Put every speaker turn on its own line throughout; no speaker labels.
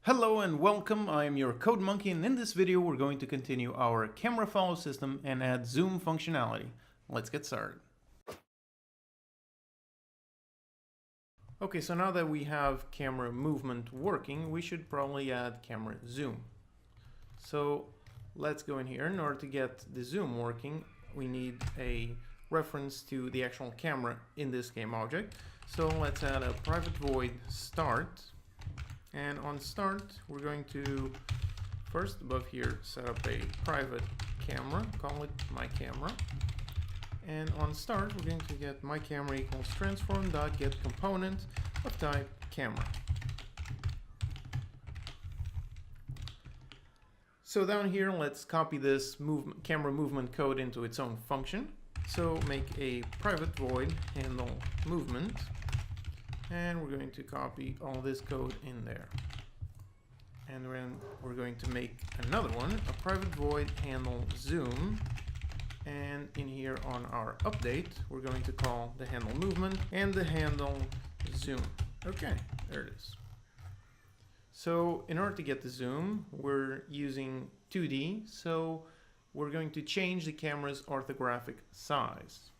Hello and welcome, I am your CodeMonkey, and in this video we're going to continue our camera follow system and add zoom functionality. Let's get started. Okay, so now that we have camera movement working, we should probably add camera zoom. So let's go in here. In order to get the zoom working, we need a reference to the actual camera in this game object. So let's add a private void start. And on start, we're going to first above here set up a private camera, call it my camera. And on start, we're going to get my camera equals transform.getComponent of type camera. So down here, let's copy this camera movement code into its own function. So make a private void handle movement. And we're going to copy all this code in there. And then we're going to make another one, a private void handle zoom. And in here on our update, we're going to call the handle movement and the handle zoom. Okay, there it is. So in order to get the zoom, we're using 2D. So we're going to change the camera's orthographic size.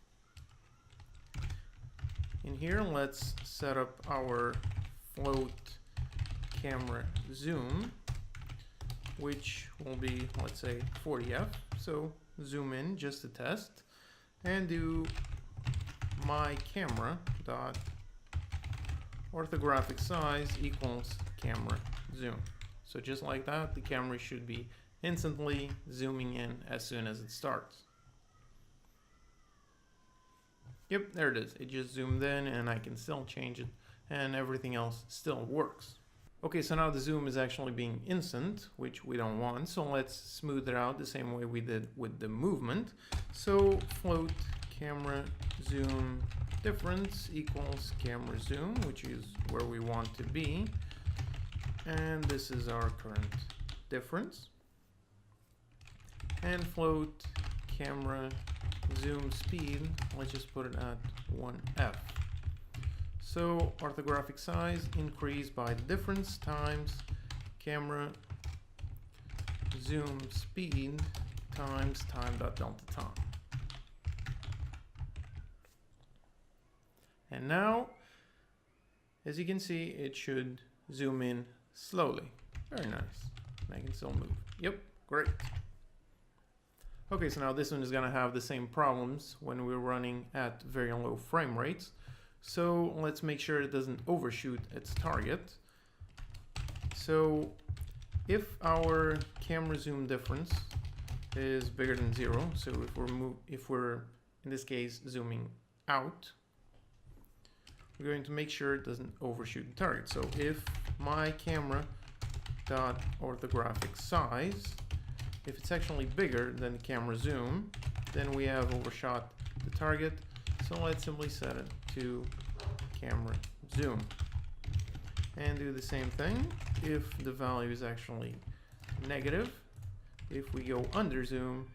In here, let's set up our float camera zoom, which will be, let's say, 40f. So zoom in just to test and do my camera dot orthographic size equals camera zoom. So just like that, the camera should be instantly zooming in as soon as it starts. Yep, there it is. It just zoomed in and I can still change it and everything else still works. Okay, so now the zoom is actually being instant, which we don't want. So let's smooth it out the same way we did with the movement. So float camera zoom difference equals camera zoom, which is where we want to be. And this is our current difference. And float camera zoom speed, let's just put it at 1f. So orthographic size increased by the difference times camera zoom speed times time.delta time. And now, as you can see, it should zoom in slowly. Very nice. And I can still move. Yep, great. Okay, so now this one is going to have the same problems when we're running at very low frame rates. So let's make sure it doesn't overshoot its target. So if our camera zoom difference is bigger than 0, so if we're in this case zooming out, we're going to make sure it doesn't overshoot the target. So if my camera dot orthographic size, if it's actually bigger than the camera zoom, then we have overshot the target. So let's simply set it to camera zoom. And do the same thing if the value is actually negative. If we go under zoom,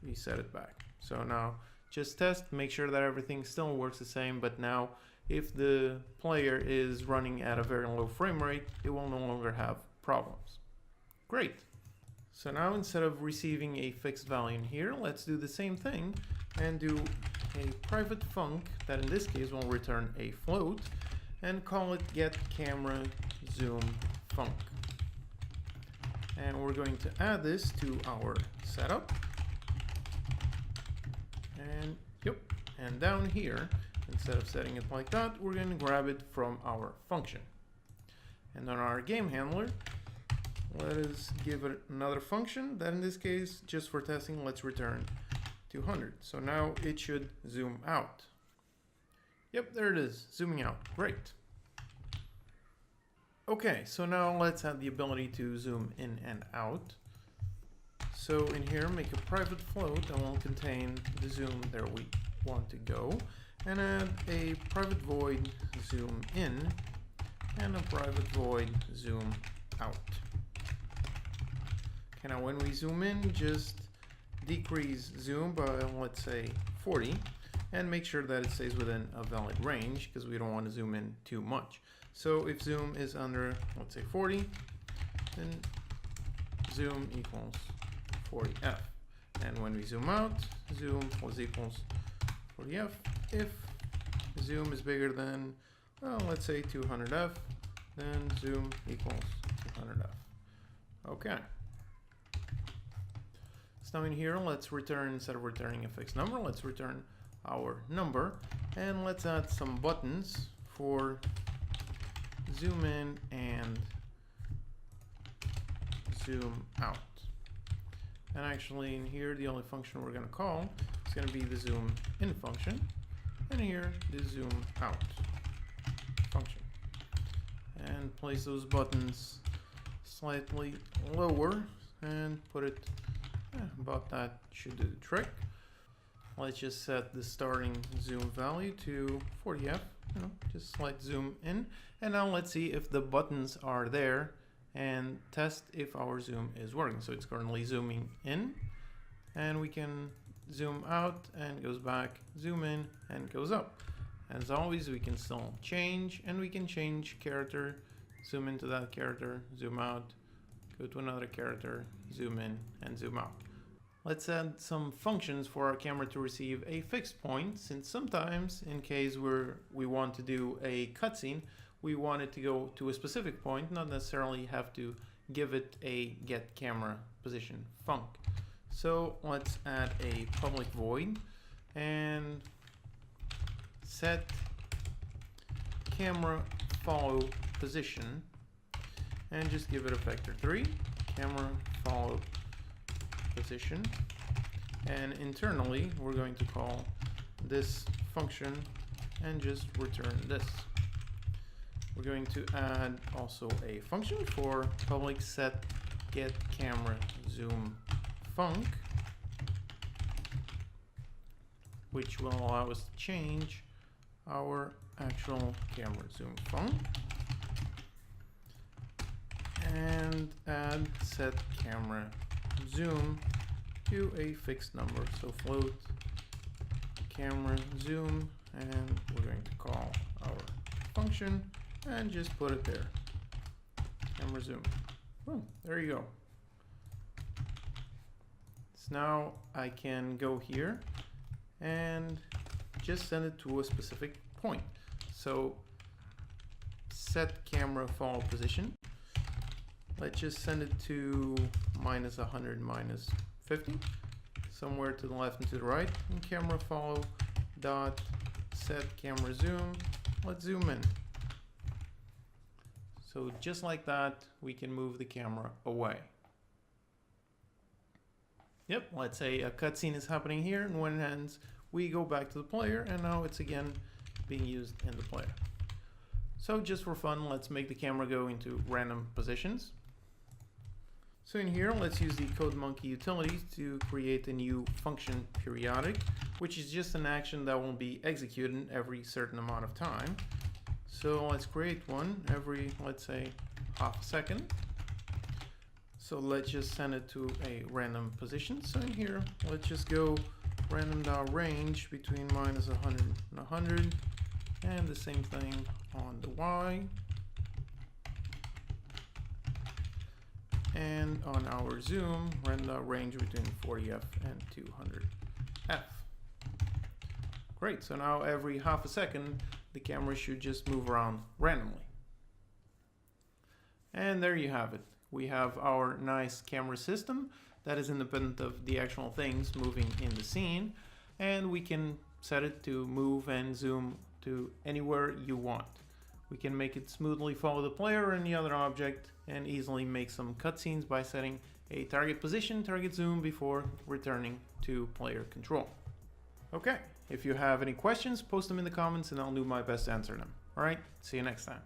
we set it back. So now just test, make sure that everything still works the same, but now if the player is running at a very low frame rate, it will no longer have problems. Great. So now instead of receiving a fixed value in here, let's do the same thing and do a private func that in this case will return a float and call it get camera zoom func. And we're going to add this to our setup. And yep, and down here, instead of setting it like that, we're going to grab it from our function. And on our game handler, let us give it another function that in this case, just for testing, let's return 200. So now it should zoom out. Yep, there it is, zooming out. Great. Okay, so now let's add the ability to zoom in and out. So in here, make a private float that will contain the zoom there we want to go, and add a private void zoom in and a private void zoom out. Okay, now when we zoom in, just decrease zoom by, let's say, 40, and make sure that it stays within a valid range because we don't want to zoom in too much. So if zoom is under, let's say, 40, then zoom equals 40f. And when we zoom out, zoom was equals 40f. If zoom is bigger than, well, let's say 200f, then zoom equals 200f. Okay. So now in here, let's return, instead of returning a fixed number, let's return our number, and let's add some buttons for zoom in and zoom out. And actually in here, the only function we're going to call is going to be the zoom in function, and here the zoom out function. And place those buttons slightly lower and put it about that should do the trick. Let's just set the starting zoom value to 40f, just slight zoom in. And now let's see if the buttons are there and test if our zoom is working. So it's currently zooming in, and we can zoom out and goes back, zoom in and goes up. As always, we can still change, and we can change character, zoom into that character, zoom out, go to another character, zoom in and zoom out. Let's add some functions for our camera to receive a fixed point, since sometimes in case we want to do a cutscene, we want it to go to a specific point, not necessarily have to give it a get camera position func. So let's add a public void and set camera follow position, and just give it a vector 3, camera follow position, and internally we're going to call this function and just return this. We're going to add also a function for public set get camera zoom func, which will allow us to change our actual camera zoom func, and add set camera zoom to a fixed number, so float camera zoom, and we're going to call our function and just put it there, camera zoom. Boom, there you go. So now I can go here and just send it to a specific point. So set camera follow position. Let's just send it to -100, -50, somewhere to the left and to the right. And camera follow dot set camera zoom. Let's zoom in. So just like that, we can move the camera away. Yep, let's say a cutscene is happening here, and when it ends, we go back to the player, and now it's again being used in the player. So just for fun, let's make the camera go into random positions. So in here, let's use the CodeMonkey utilities to create a new function periodic, which is just an action that will be executed every certain amount of time. So let's create one every, let's say, half a second. So let's just send it to a random position. So in here, let's just go random.range between -100 and 100, and the same thing on the Y. And on our zoom, random.range between 40f and 200f. Great, so now every half a second, the camera should just move around randomly. And there you have it. We have our nice camera system that is independent of the actual things moving in the scene, and we can set it to move and zoom to anywhere you want. We can make it smoothly follow the player or any other object, and easily make some cutscenes by setting a target position, target zoom before returning to player control. Okay, if you have any questions, post them in the comments and I'll do my best to answer them. All right, see you next time.